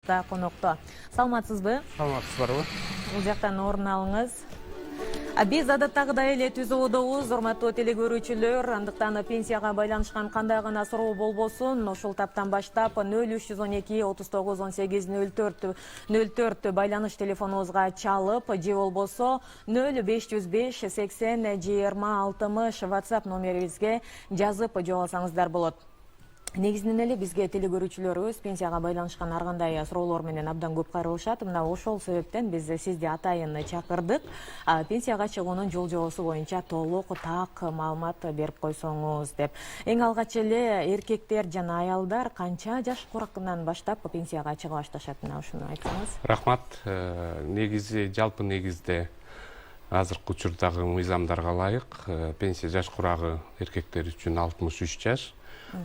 студиябызда конокто. Саламатсызбы? Саламатсызбарбы? Бул жактан орун алыңыз. Биз адаттагыдай эле түзүүбүз, урматтуу телекөрүүчүлөр, андыктан пенсияга байланышкан кандай гана суроо болбосун, ушул таптан баштап 0312 39 18 04 байланыш телефонубузга чалып, же болбосо 0505 80 20 60 WhatsApp номерибизге жазып жооласаңыздар болот. Негизинен эле бизге телекөрүүчүлөрүбүз пенсияга байланышкан ар кандай суроолор менен абдан көп кайрылышат. Мына ошол себептен биз сизди атайын чакырдык. Пенсияга чыгуунун жол жобосу боюнча толук так маалымат берип койсоңуз деп. Эң алгач эле эркектер жана аялдар канча жаш куракынан баштап пенсияга чыга башташат? Мына ушуну айтсаңыз. Рахмат. Негизи, жалпы негизде азыркы учурдагы мыйзамдарга ылайык пенсия жаш курагы эркектер үчүн 63 жаш.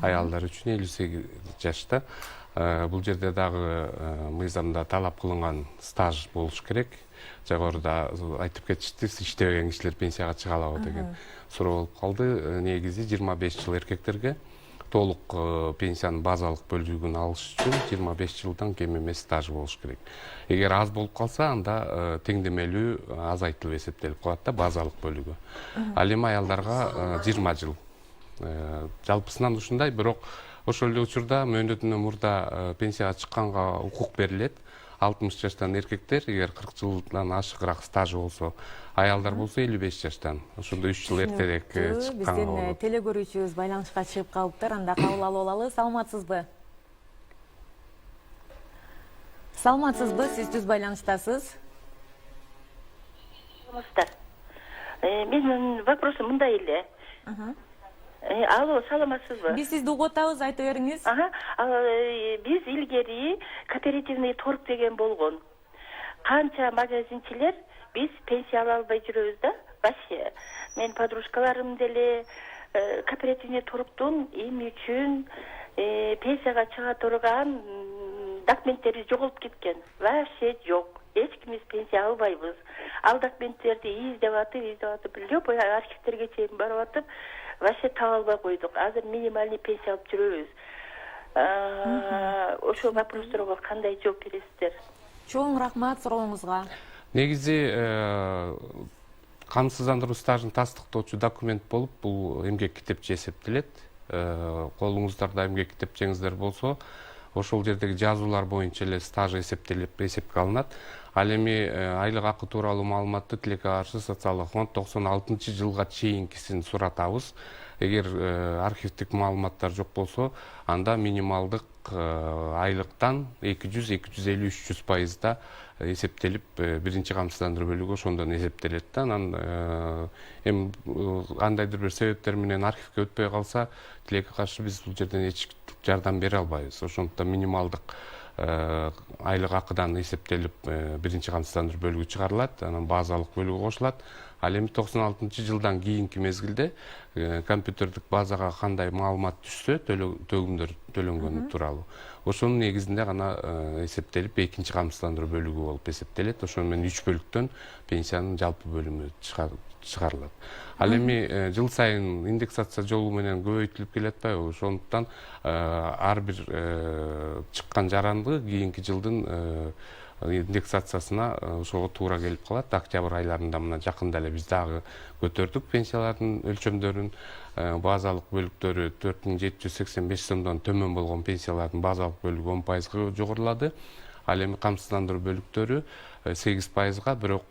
Аялдар үчүн 58 жашта. Бул жерде дагы мыйзамда талап кылынган стаж болуш керек. Жогоруда айтып кетишти, иштебеген кишилер пенсияга чыга алабы деген суроо болуп калды. Негизи 25 жыл эркектерге, толук пенсиянын базалык бөлүгүн алыш үчүн 25 жылдан кем эмес стаж болуш керек. Эгер аз болуп калса, анда теңдемелүү азайтылып эсептелип калат да базалык бөлүгү. Ал эми аялдарга 20 жыл. Жалпысынан ушундай, бирок ошол эле учурда мөөнөтүнөн мурда пенсияга чыкканга укук берилет. 60 жаштан эркектер, эгер 40 жылдан ашыгыраак стажы болсо, аялдар болсо 55 жаштан. Ошондо 3 жыл эртерээк чыкканга болот. Биздин телекөрүүчүбүз байланышка чыгып калыптыр, анда кабыл алып алалы. Саламатсызбы? Саламатсызбы? Сиз түз байланыштасыз. Саламатсыздар. Менин вопросум мындай эле. Алло, саламатсызбы? Биз сизди угуп атабыз, айта бериңиз. Биз илгери кооперативный торг деген болгон. Канча магазинчилер биз пенсия ала албай жүрөбүз да. Вообще, мен подружкаларым деле кооперативный торгдун эми үчүн пенсияга чыга турган документтери жоголуп кеткен. Вообще жок. Эч кимиз пенсия албайбыз. Ал документтерди издеп атып, любой архивтерге чейин барып атып, вообще таба албай койдук. Азыр минимальный пенсия алып жүрөбүз. Ошол вопросторго кандай жооп бересиздер? Чоң рахмат сурооңузга. Негизи камсыздандыруу стажын тастыктоочу документ болуп, бул эмгек китепче эсептелет. Колуңуздарда эмгек китепчеңиздер болсо, ошол жердеги жазуулар боюнча эле стаж эсепке алынат. Ал эми айлык акы тууралуу маалыматты Тилекке каршы социалдык фонд 96-жылга чейинкисин суратабыз. Эгер архивдик маалыматтар жок болсо, анда минималдык айлыктан 200-250-300% эсептелип, биринчи камсыздандыруу бөлүгү ошондон эсептелет да. Анан эми кандайдыр бир себептер менен архивге өтпөй калса, Тилекке каршы биз бул жерден эч жардам бере албайбыз. Ошондуктан минималдык айлык акыдан эсептелип, биринчи камсыздандыруу бөлүгү чыгарылат, анан базалык бөлүгү кошулат. Ал эми 96-жылдан кийинки мезгилде компьютердик базага кандай маалымат түшсө, төгүмдөр төлөнгөнү тууралуу, ошонун негизинде гана эсептелип, экинчи камсыздандыруу бөлүгү болуп эсептелет. Ошону менен 3 бөлүктөн пенсиянын жалпы бөлүмү чыгарылат. Ал эми жыл сайын индексация жолу менен көбөйтүлүп келатпайбы? Ошондуктан ар бир чыккан жаранды кийинки жылдын индексациясына ошого туура келип калат. Октябрь айларында мына жакында эле биз дагы көтөрдүк пенсиялардын өлчөмдөрүн. Базалык бөлүктөрү 4785 сомдон төмөн болгон пенсиялардын базалык бөлүгү 10% жогорулады. Ал эми камсыздандыруу бөлүктөрү 8%, бирок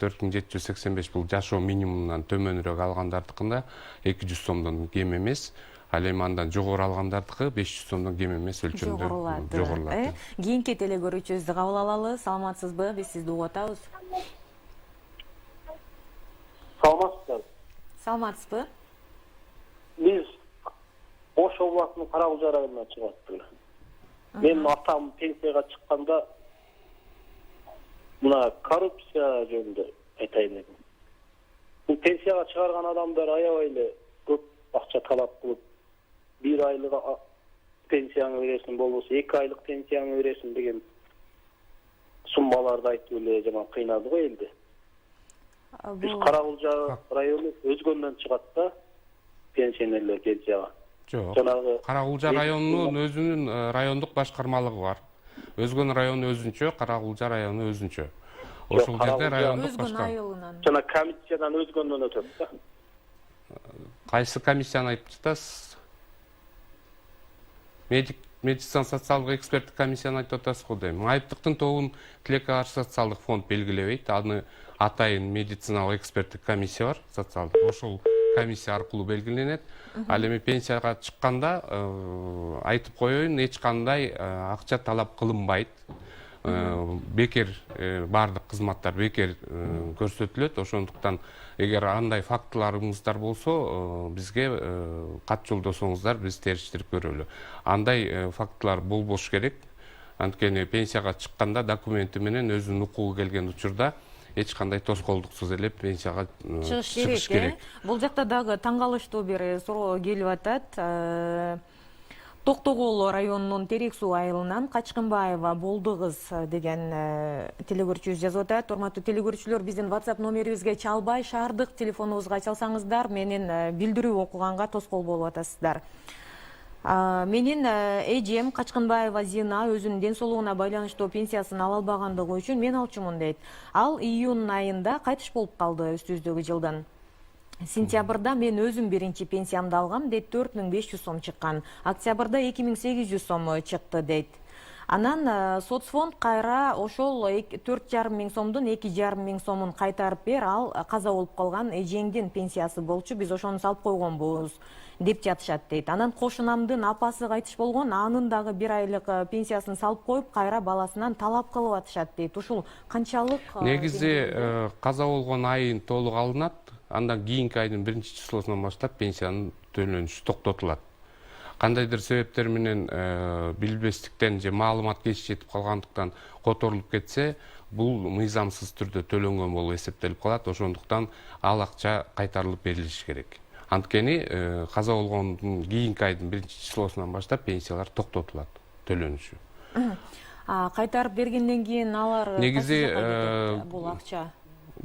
4785 бул жашоо минимумунан төмөнүрөөк алгандардыкында 200 сомдон кем эмес. Ал эми андан жогору алгандардыкы 500 сомдон кем эмес өлчөмдө жогорулат. Кийинки телекөрүүчүбүздү кабыл алалы. Саламатсызбы? Биз сизди угуп атабыз. Саламатсызбы? Саламатсызбы? Биз Ош областынын Карагулжа районунан чыгаттык. Менин атам пенсияга чыкканда мына коррупция жөнүндө айтайын дедим. Бул пенсияга чыгарган адамдар аябай эле көп акча талап кылып, 1 айлык пенсияңы бересиң, болбосо 2 айлык пенсияңы бересиң деген суммаларды айтып эле жаман кыйнады го элди. Биз Карагулжа району өзгөндөн чыгат да пенсионерлер пенсияга. Жок. Карагулжа районунун өзүнүн райондук башкармалыгы бар. Өзгөн району өзүнчө, Каракулжа району өзүнчө. Ошол жерде райондук Өзгөн башка. айылынан. Жана комиссиядан өзгөндөн өтөт да. Кайсы комиссияны айтып жатасыз? Медицина социалдык эксперттик комиссияны айтып атасыз го дейм. Айыптыктын тобун Тилекке каршы социалдык фонд белгилебейт. Аны атайын медициналык эксперттик комиссия бар, социалдык. Ошол комиссия аркылуу белгиленет. Ал эми пенсияга чыкканда айтып коеюн, эч кандай акча талап кылынбайт. Бекер баардык кызматтар бекер көрсөтүлөт. Ошондуктан эгер андай фактыларыңыздар болсо, бизге кат жолдосоңуздар, биз териштирип көрөлү. Андай фактылар болбош керек. Анткени пенсияга чыкканда документи менен өзүнүн укугу келген учурда эч кандай тоскоолдуксуз эле пенсияга чыгыш керек. Бул жакта дагы таң калыштуу бир суроо келип атат. Токтогул районунун Терек суу айылынан Качкынбаева болдугуз деген телегөрүүчүбүз жазып атат. Урматтуу телегөрүүчүлөр, биздин WhatsApp номерибизге чалбай, шаардык телефонубузга чалсаңыздар, менин билдирүү окуганга тоскоол болуп атасыздар. Менин эжем Качкынбаева Зина өзүнүн ден соолугуна байланыштуу пенсиясын ала албагандыгы үчүн мен алчумун дейт. Ал июнь айында кайтыш болуп калды үстүбүздөгү жылдын. Сентябрда мен өзүм биринчи пенсиямды алгам дейт, 4500 сом чыккан. Октябрда 2800 сом чыкты дейт. Анан соцфонд кайра ошол 4,5 миң сомдун 2,5 миң сомун кайтарып бер, ал каза болуп калган эжеңдин пенсиясы болчу, биз ошону салып койгонбуз деп жатышат дейт. Анан кошунамдын апасы кайтыш болгон, анын дагы 1 айлык пенсиясын салып коюп, кайра баласынан талап кылып атышат дейт. Ушул канчалык? Негизи каза болгон айын толук алынат, андан кийинки айдын 1-числосунан баштап пенсиянын төлөнүшү токтотулат. Кандайдыр себептер менен билбестиктен же маалымат кеч жетип калгандыктан которулуп кетсе, бул мыйзамсыз түрдө төлөнгөн болуп эсептелип калат. Ошондуктан ал акча кайтарылып берилиши керек. Анткени каза болгондун кийинки айдын 1-числосунан баштап пенсиялар токтотулат, төлөнүшү. Кайтарып бергенден кийин алар негизи бул акча?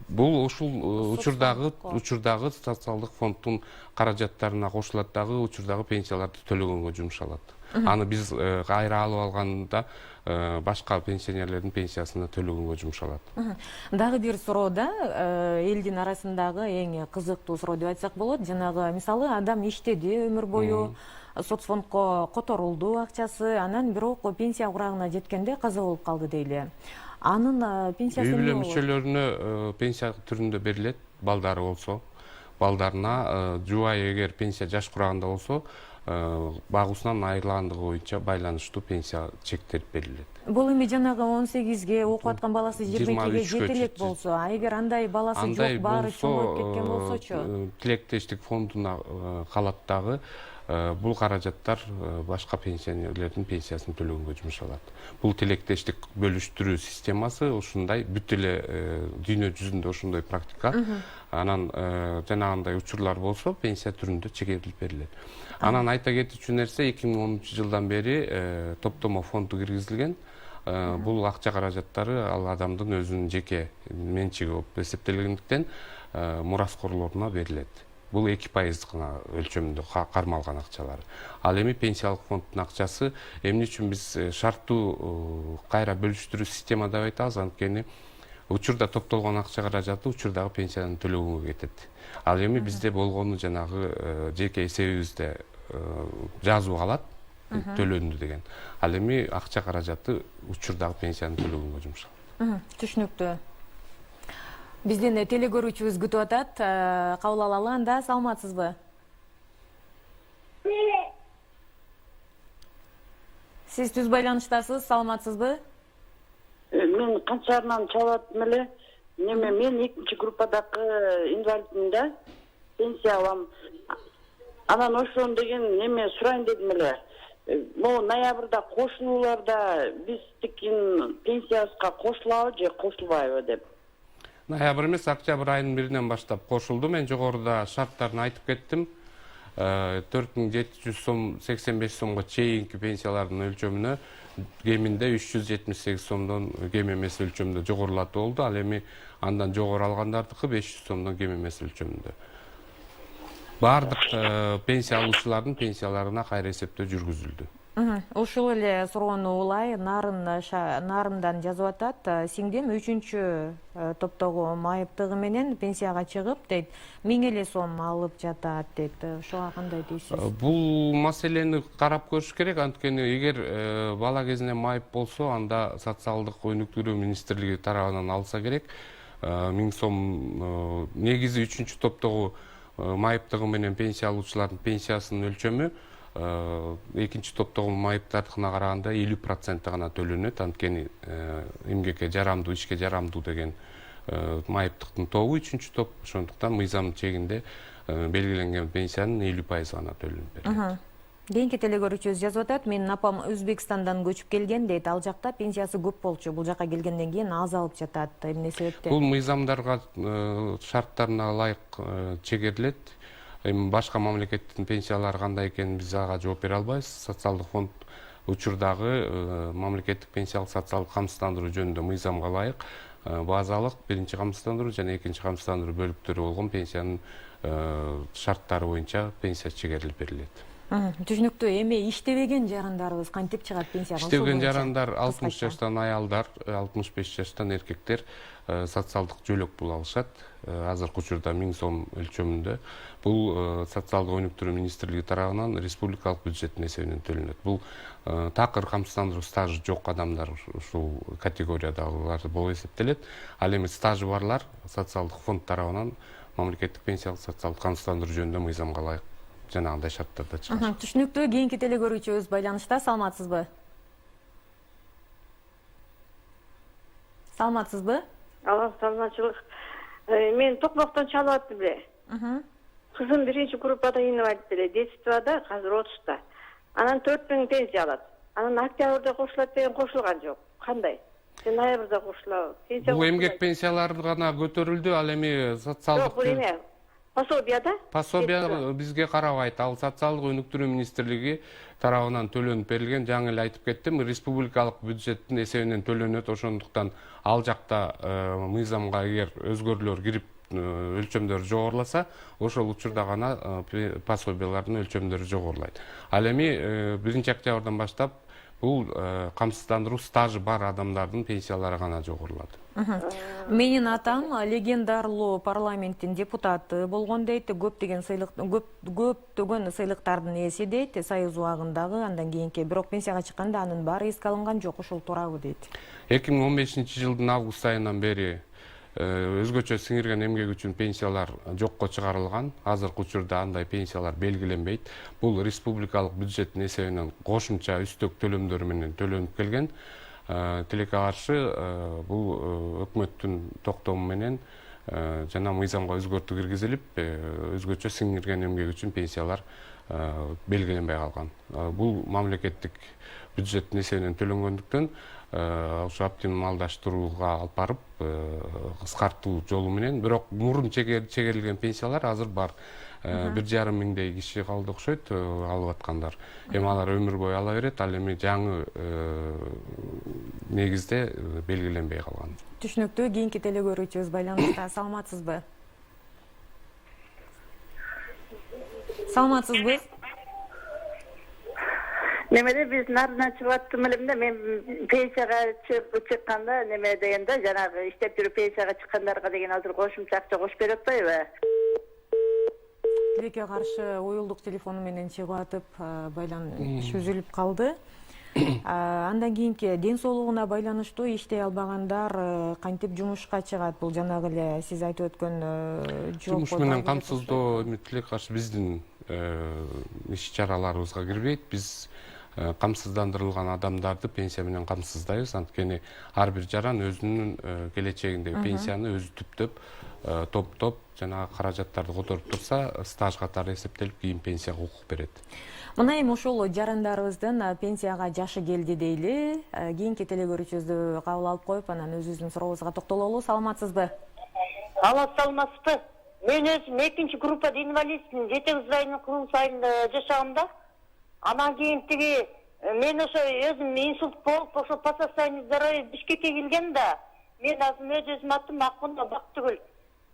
Бул ушул учурдагы социалдык фонддун каражаттарына кошулат дагы, учурдагы пенсияларды төлөгөнгө жумшалат. Аны биз кайра алып алганда башка пенсионерлердин пенсиясына төлөгөнгө жумшалат. Дагы бир суроо да, элдин арасындагы эң кызыктуу суроо деп айтсак болот. Жанагы мисалы адам иштеди өмүр бою, соцфондко которулду акчасы, анан бирок пенсия курагына жеткенде каза болуп калды дейли. Анын пенсиясы үй бүлө мүчөлөрүнө пенсия түрүндө берилет, балдары болсо. Балдарына жубайы эгер пенсия жаш курагында болсо, багуусунан айырылгандыгы боюнча байланыштуу пенсия чектелип берилет. Бул эми жанагы 18ге окуп аткан баласы 22ге жете элек болсо, эгер андай баласы жок, баары чоңоюп кеткен болсочу? Тилектештик фондуна калат дагы. Бул каражаттар башка пенсионерлердин пенсиясын төлөгөнгө жумшалат. Бул тилектештик бөлүштүрүү системасы ушундай бүт эле дүйнө жүзүндө ошондой практика. Анан жанагындай учурлар болсо пенсия түрүндө чегерилип берилет. Анан айта кетүүчү нерсе, 2010 жылдан бери топтомо фонду киргизилген. Бул акча каражаттары ал адамдын өзүнүн жеке менчиги болуп эсептелгендиктен мураскорлоруна берилет. Бул 2% гана өлчөмүндө кармалган акчалар. Ал эми пенсиялык фонддун акчасы эмне үчүн биз шарттуу кайра бөлүштүрүү система деп айтабыз, анткени учурда топтолгон акча каражаты учурдагы пенсияны төлөгөнгө кетет. Ал эми бизде болгону жанагы жеке эсебибизде жазуу калат, төлөндү деген. Ал эми акча каражаты учурдагы пенсияны төлөгөнгө жумшалат. Түшүнүктүү. Биздин телегөрүүчүбүз күтүп атат. Кабыл алалы анда, саламатсызбы? Сиз түз байланыштасыз, саламатсызбы? Мен Канчарынан чалып эле. Мен 2-чи группадагы инвалидмин да, пенсия алам. Анан ошон деген неме сурайын дедим эле. Могу ноябрда кошулууларда биздикин пенсиясына кошулабы же кошулбайбы деп. Ноябрь эмес, октябрь айынын 1-нен баштап кошулду. Мен жогоруда шарттарын айтып кеттим. 4700 сом 85 сомго чейинки пенсиялардын өлчөмүнө кеминде 378 сомдон кем эмес өлчөмдө жогорулатуу болду. Ал эми андан жогору алгандардыкы 500 сомдон кем эмес өлчөмдө. Бардык пенсия алуучулардын пенсияларына кайра эсептөө жүргүзүлдү. Ошол эле суроону улай Нарындан жазып атат. Сиңдим 3-чү топтогу майыптыгы менен пенсияга чыгып дейт, 1000 эле сом алып жатат дейт. Ошого кандай дейсиз? Бул маселени карап көрүш керек. Анткени эгер бала кезинен майып болсо, анда социалдык өнүктүрүү министрлиги тарабынан алса керек. 1000 сом негизи 3-чү топтогу майыптыгы менен пенсия алуучулардын пенсиясынын өлчөмү экинчи топтогу майыптардыкына караганда 50% гана төлөнөт. Анткени эмгекке жарамдуу, ишке жарамдуу деген майыптыктын тобу 3-чү топ. Ошондуктан мыйзам чегинде белгиленген пенсиянын 50% гана төлөнүп берилет. Кийинки телегөрүүчүбүз жазып атат, менин апам Өзбекстандан көчүп келген дейт. Ал жакта пенсиясы көп болчу. Бул жака келгенден кийин аз алып жатат. Эмне себептен? Бул мыйзамдарга шарттарына ылайык чегерилет. Эми башка мамлекеттин пенсиялары кандай экенин биз ага жооп бере албайбыз. Социалдык фонд учурдагы мамлекеттик пенсиялык социалдык камсыздандыруу жөнүндө мыйзамга ылайык базалык биринчи камсыздандыруу жана экинчи камсыздандыруу бөлүктөрү болгон пенсиянын шарттары боюнча пенсия чегерилип берилет. Түшүнүктүү. Эми иштебеген жарандарыбыз кантип чыгат пенсияга? Иштебеген жарандар 60 жаштан аялдар, 65 жаштан эркектер социалдык жөлөк пул алышат. Азыркы учурда 1000 сом өлчөмүндө. Бул социалдык өнүктүрүү министрлиги тарабынан республикалык бюджеттин эсебинен төлөнөт. Бул такыр камсыздандыруу стажы жок адамдар ушул категориядагылар болуп эсептелет. Ал эми стажы барлар социалдык фонд тарабынан мамлекеттик пенсиялык социалдык камсыздандыруу жөнүндө мыйзамга ылайык жанагындай шарттарда чыгат. Түшүнүктүү. Кийинки телегөрүүчүбүз байланышта. Саламатсызбы? Саламатсызбы? Аллах саламатчылык. Мен Токмоктон чалып аттым эле. Кызым 1-чи группада инвалид эле, детствода, азыр 30-та. Анан 4000 пенсия алат. Анан октябрда кошулат деген кошулган жок. Кандай? Ноябрда кошулат. Бул эмгек пенсиялары гана көтөрүлдү, ал эми социалдык Жок, бул эме пособияда? Пособия бизге карабайт. Ал социалдык өнүктүрүү министрлиги тарабынан төлөнүп берилген. Жаңы эле айтып кеттим, республикалык бюджеттин эсебинен төлөнөт. Ошондуктан ал жакта мыйзамга эгер өзгөрүүлөр кирип өлчөмдөрү жогоруласа, ошол учурда гана пособиялардын өлчөмдөрү жогорулайт. Ал эми 1-октябрдан баштап бул камсыздандыруу стажы бар адамдардын пенсиялары гана жогорулат. Менин атам легендарлуу парламенттин депутаты болгон дейт. Көптөгөн сыйлыктардын ээси дейт. Союз убагындагы, андан кийинки, бирок пенсияга чыкканда анын баары эске алынган жок. Ошол туурабы дейт. 2015-жылдын август айынан бери өзгөчө сиңирген эмгек үчүн пенсиялар жокко чыгарылган. Азыркы учурда андай пенсиялар белгиленбейт. Бул республикалык бюджеттин эсебинен кошумча үстөк төлөмдөр менен төлөнүп келген. Тилекке каршы бул өкмөттүн токтому менен жана мыйзамга өзгөртүү киргизилип, өзгөчө сиңирген эмгек үчүн пенсиялар белгиленбей калган. Бул мамлекеттик бюджеттин эсебинен төлөнгөндүктөн ошо оптималдаштырууга алып барып кыскартуу жолу менен, бирок мурун чегерилген пенсиялар азыр бар. 1,5 миңдей киши калды окшойт алып аткандар. Эми алар өмүр бою ала берет, ал эми жаңы негизде белгиленбей калган. Түшүнүктүү. Кийинки телегөрүүчүбүз байланышта. Саламатсызбы? Саламатсызбы? Немеде биз Нарындан чыгып аттым элем да, мен пенсияга чыкканда неме дегенде, жанагы иштеп жүрүп пенсияга чыккандарга деген азыр кошумча акча кошуп берип атпайбы? Тилекке каршы уюлдук телефону менен чыгып атып, байланыш үзүлүп калды. Андан кийинки ден соолугуна байланыштуу иштей албагандар кантип жумушка чыгат? Бул жанагы эле сиз айтып өткөн жумуш менен камсыздоо тилекке каршы биздин иш чараларыбызга кирбейт. Биз камсыздандырылган адамдарды пенсия менен камсыздайбыз. Анткени ар бир жаран өзүнүн келечегиндеги пенсияны өзү түптөп, топтоп жана каражаттарды которуп турса, стаж катары эсептелип, кийин пенсияга укук берет. Мына эми ошол жарандарыбыздын пенсияга жашы келди дейли. Кийинки телегөрүүчүбүздү кабыл алып коюп, анан өзүбүздүн сурообузга токтололу. Саламатсызбы? Алла саламатсызбы? Мен өзүм 2-чи группада инвалидмин. 7 айдын курулуш айында жашагам да. Анан кийин тиги мен ошо өзүм инсульт болуп, ошо по состоянию здоровья Бишкекке келгем да. Мен азыр өзүм аттым Акмунда Бактыгүл.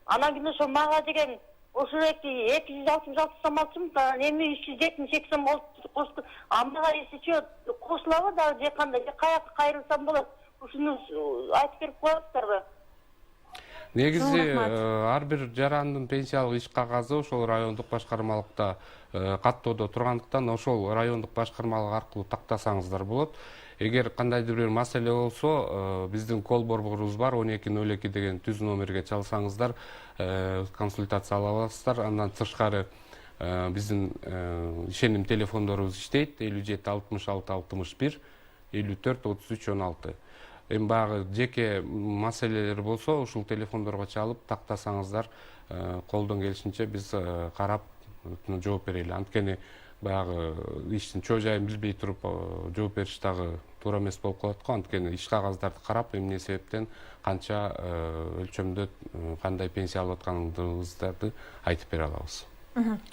Анан кийин ошо мага деген ошо 266 сом алчумун, эми 372 сом болуп андага эсичи кошулабы дагы же кандай, же каяка кайрылсам болот? Ушуну айтып берип коесуздарбы? Негизи ар бир жарандын пенсиялык иш кагазы ошол райондук башкармалыкта каттоодо тургандыктан ошол райондук башкармалык аркылуу тактасаңыздар болот. Эгер кандайдыр бир маселе болсо, биздин кол борборубуз бар, 1202 деген түз номерге чалсаңыздар, консультация ала аласыздар. Андан тышкары биздин ишеним телефондорубуз иштейт: 57 66 61 54 33 16. Эми баягы жеке маселелер болсо, ушул телефондорго чалып тактасаңыздар, колдон келишинче биз карап жооп берели. Анткени баягы иштин чоо жайын билбей туруп жооп бериш дагы туура эмес болуп калат го. Анткени иш кагаздарды карап, эмне себептен канча өлчөмдө кандай пенсия алып атканыңыздарды айтып бере алабыз.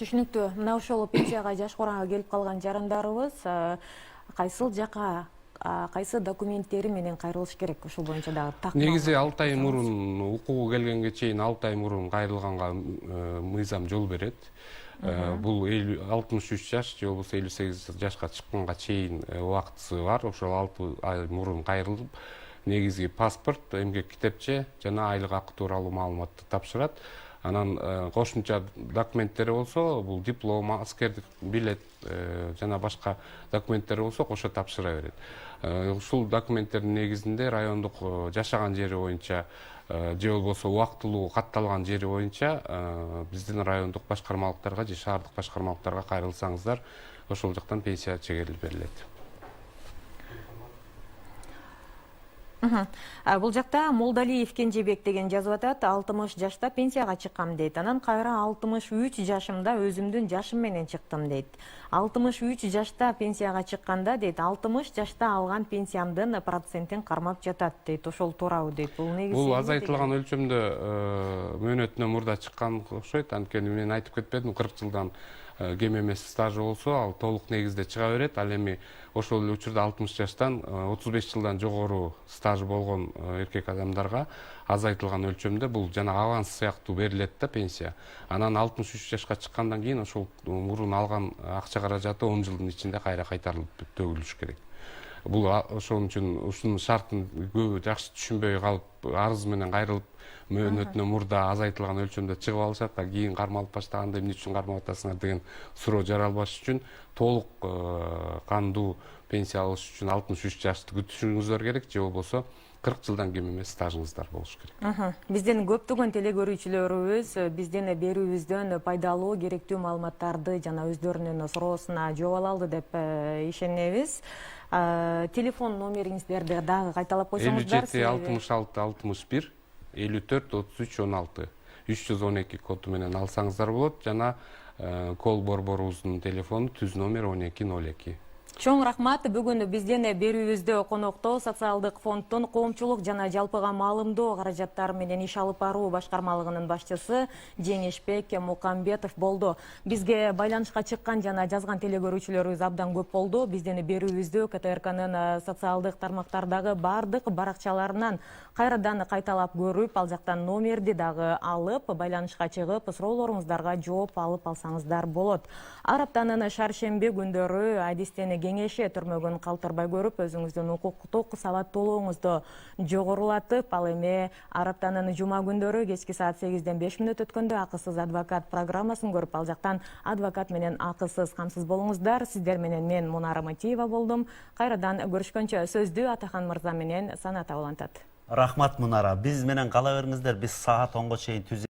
Түшүнүктүү. Мына ошол пенсияга жаш курага келип калган жарандарыбыз кайсыл жака, кайсы документтери менен кайрылыш керек? Ошол боюнча дагы так. Негизи 6 ай мурун, укугу келгенге чейин 6 ай мурун кайрылганга мыйзам жол берет. Бул 63 жаш же болбосо 58 жашка чыкканга чейин убактысы бар. Ошол 6 ай мурун кайрылып, негизи паспорт, эмгек китепче жана айлык акы тууралуу маалыматты тапшырат. Анан кошумча документтери болсо, бул диплом, аскердик билет жана башка документтери болсо кошо тапшыра берет. Ушул документтердин негизинде райондук жашаган жери боюнча же болбосо убактылуу катталган жери боюнча биздин райондук башкармалыктарга же шаардык башкармалыктарга кайрылсаңыздар, ошол жактан пенсия чегерилип берилет. Бул жакта Молдалиев Кенжебек деген жазып атат: 60 жашта пенсияга чыккам дейт. Анан кайра 63 жашымда өзүмдүн жашым менен чыктым дейт. 63 жашта пенсияга чыкканда дейт, 60 жашта алган пенсиямдын процентин кармап жатат дейт. Ошол туурабы дейт. Бул негизи бул азайтылган өлчөмдө мөөнөтүнөн мурда чыккан окшойт. Анткени мен айтып кетпедим, 40 жылдан кем эмес стажы болсо, ал толук негизде чыга берет. Ал эми ошол учурда 60 жаштан 35 жылдан жогору стажы болгон эркек адамдарга азайтылган өлчөмдө бул жана аванс сыяктуу берилет да пенсия. Анан 63 жашка чыккандан кийин ошол мурун алган акча каражаты 10 жылдын ичинде кайра кайтарылып төгүлүш керек. Бул ошон үчүн ушунун шартын көбү жакшы түшүнбөй калып, арыз менен кайрылып, мөөнөтүнөн мурда азайтылган өлчөмдө чыгып алышат, кийин кармалып баштаганда эмне үчүн кармап атасыңар деген суроо жаралбаш үчүн толук кандуу пенсия алыш үчүн 63 жашты күтүшүңүздөр керек, же болбосо 40 жылдан кем эмес стажыңыздар болуш керек. Биздин көптөгөн телегөрүүчүлөрүбүз биздин берүүбүздөн пайдалуу, керектүү маалыматтарды жана өздөрүнүн суроосуна жооп алды деп ишенебиз. Телефон номериңиздерди дагы кайталап койсоңуздар. 57 66 61 54 33 16 312 коду менен алсаңыздар болот. Жана кол борборубуздун телефону түз номер 1202. Чоң рахмат. Бүгүн биздин берүүбүздө конокто социалдык фонддун коомчулук жана жалпыга маалымдоо каражаттары менен иш алып баруу башкармалыгынын башчысы Жеңишбек Мукамбетов болду. Бизге байланышка чыккан жана жазган телегөрүүчүлөрүбүз абдан көп болду. Биздин берүүбүздө КТРКнын социалдык тармактардагы бардык баракчаларынан кайрадан кайталап көрүп, ал жактан номерди дагы алып, байланышка чыгып, суроолоруңуздарга жооп алып алсаңыздар болот. Ар аптанын шаршемби күндөрү адистени кеңеши түрмөгүн калтырбай көрүп, өзүңүздүн укуктук сабаттуулугуңузду жогорулатып, ал эми ар аптанын жума күндөрү кечки саат 8ден 5 мүнөт өткөндө акысыз адвокат программасын көрүп, ал жактан адвокат менен акысыз камсыз болуңуздар. Сиздер менен мен Мунара Матиева болдум. Кайрадан көрүшкөнчө сөздү Атахан мырза менен Санат улантат. Рахмат Мунара. Биз менен кала бериңиздер. Биз саат 10го чейин